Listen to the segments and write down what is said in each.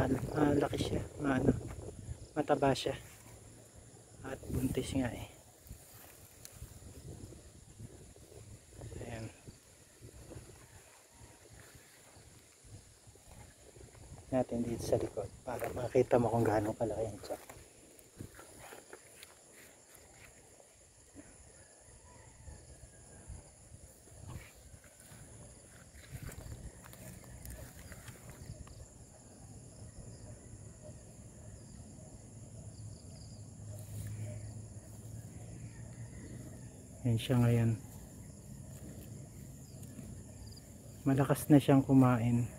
malaki siya, mataba siya at buntis nga eh. Ayan. Natin dito sa likod para makita mo kung gaano kalaki yung tiyan. Yan siya ngayon. Malakas na siyang kumain.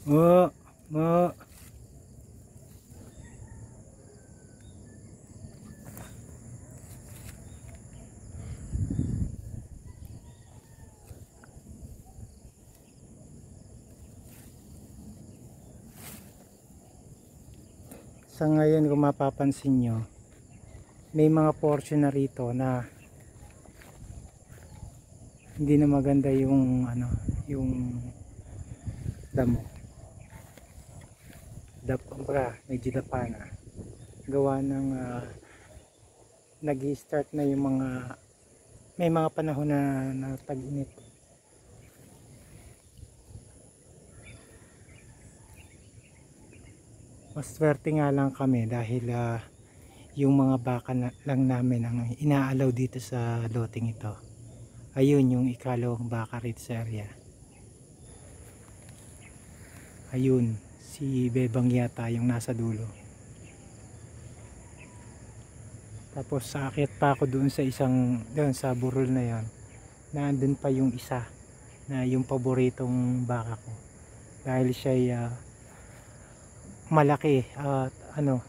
Oh, oh. Sa ngayon kung mapapansin nyo, may mga portion na rito na hindi na maganda yung yung damo. Medyo dapa na. Gawa ng nag-i-start na yung may mga panahon na tag-init. Mas swerte nga lang kami dahil yung mga baka lang namin ang inaalaw dito sa loting ito. Ayun yung ikalawang baka rito sa area. Ayun, si Bebang yata yung nasa dulo. Tapos aakyat pa ako doon sa burol na yan. Nandun pa yung isa na yung paboritong baka ko. Dahil siya malaki at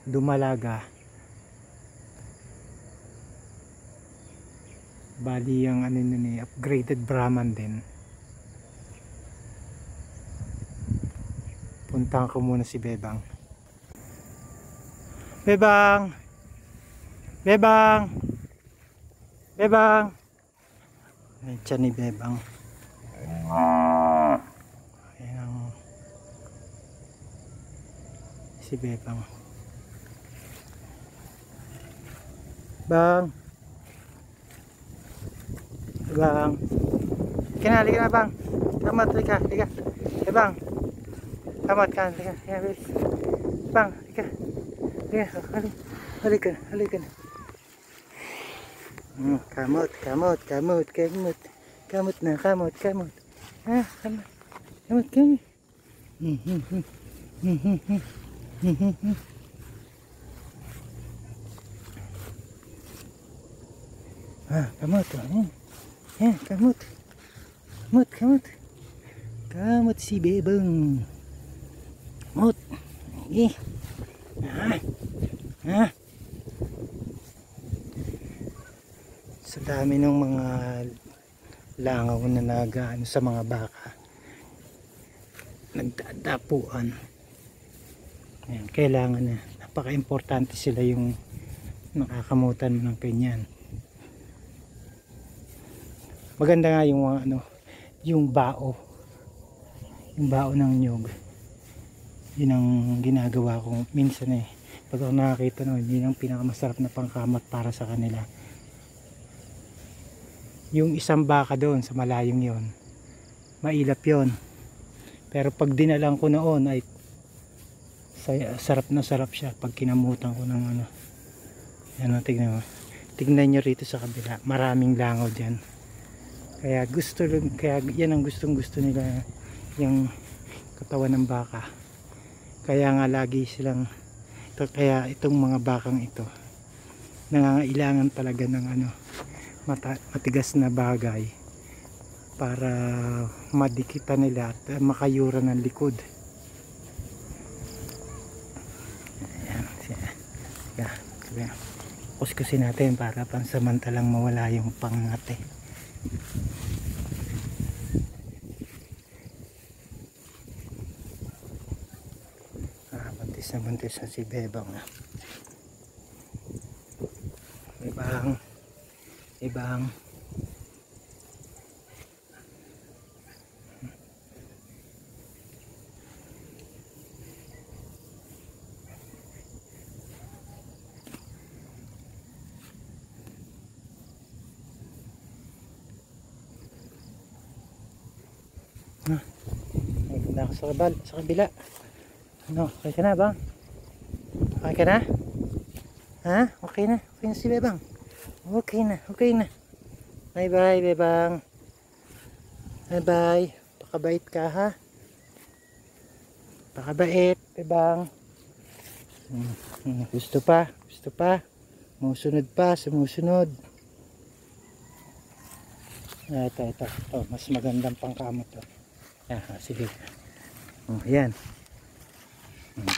dumalaga. Bali yung upgraded Brahman din. Puntahan ko muna si Bebang. Bebang! Bebang! Bebang! Ayan siya ni Bebang. Ayan si Bebang. Bang! Bang! Halika na bang! Tamat, halika. Bang! Tamat ka, halika. Bang, halika. Halika na. Kamot. Kamot na. Ha, kamot. Kamot. Kamot si Bebang. Kamot. Sa dami ng mga langaw na nagaano sa mga baka, nagdadapuan. Ayan, kailangan na, napaka-importante sila yung nakakamutan mo ng ganyan. Maganda nga yung yung bao ng nyog. Yun ang ginagawa ko minsan pag ako nakakita yun ang pinakamasarap na pangkamat para sa kanila. Yung isang baka doon sa malayong yon, mailap yon, pero pag dinalang ko noon ay sarap na sarap siya pag kinamutan ko ng tignan nyo rito sa kabila, maraming langaw dyan. Kaya yan ang gustong gusto nila, yung katawan ng baka. Kaya nga lagi silang kaya itong mga bakang ito nangangailangan talaga ng matigas na bagay para madikitan nila at makayura ng likod. Ayan. kuskusin natin para pansamantalang mawala yung pangate. Buntis na si Bebang. Bebang, Bebang. Nagpunta ako sa kabila. Ano, okay ka na bang? Okay ka na? Ha? Okay na? Okay na si Bebang? Okay na, okay na. Bye bye Bebang. Bye bye. Pakabait ka ha? Pakabait Bebang. Gusto pa? Gusto pa? Sumusunod pa, sumusunod. Ito. Mas magandang pangkamot to. Sige. Yan.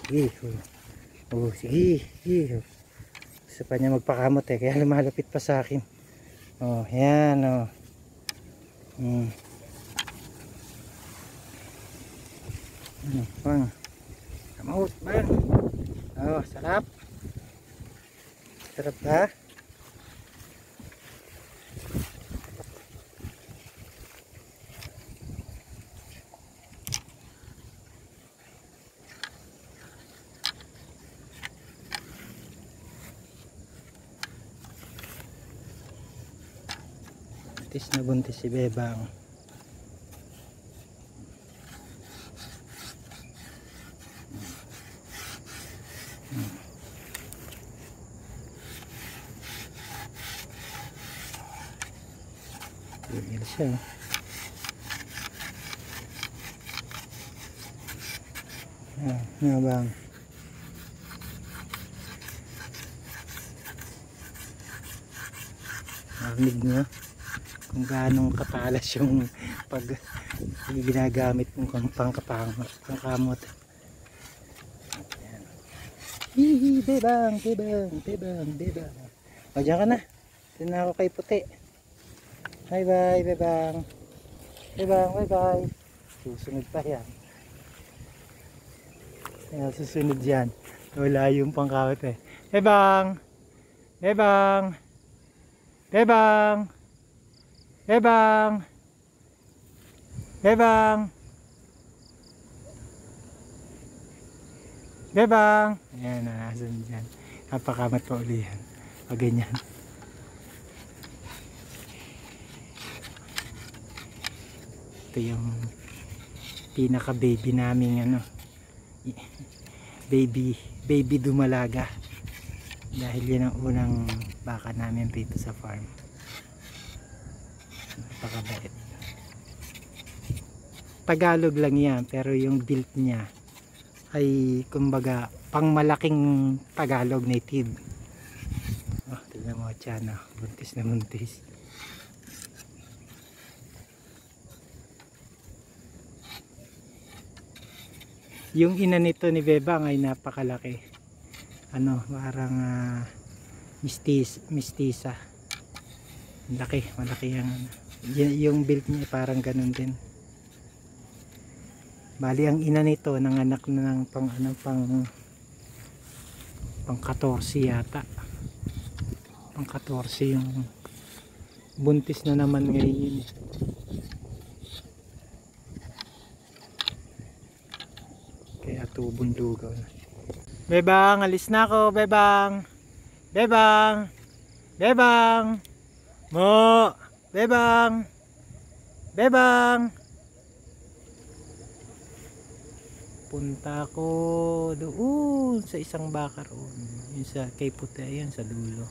Sige. Sige. Gusto pa niya magpakamot kaya lumalapit pa sa akin. Yan. Bang. Kamot, bang. Sarap. Sarap ba? Buntis si Bebang. Tigil siya. Bang. Narinig niyo kung gaano katalas yung pag ginagamit mong pangkamot. Hihi, Bebang. Diyan ka na. Diyan ako kay puti. Bye bye Bebang. Bye bye. Susunod pa yan. Susunod yan. Wala yung pangkamot Bebang. Ayan, nasan dyan. Napakamat pa uli yan. Pag ganyan. Ito yung pinaka baby naming baby dumalaga. Dahil yan ang unang baka namin dito sa farm. Napakabait. Tagalog lang yan, pero yung build niya ay kumbaga pangmalaking Tagalog native. Tignan mo tiyan, buntis na buntis. Yung ina nito ni Bebang ay napakalaki. Parang mistisa. Malaki yung build niya parang ganun din. Bali ang ina nito nanganak na ng pang 14 yata. Pang 14 yung buntis na naman ngayon. Kaya tubong lugaw na. Bebang, alis na ako, Bebang. Mo, Bebang. Punta ko doon sa isang baka roon. Yung sa kay puti, ayan sa dulo.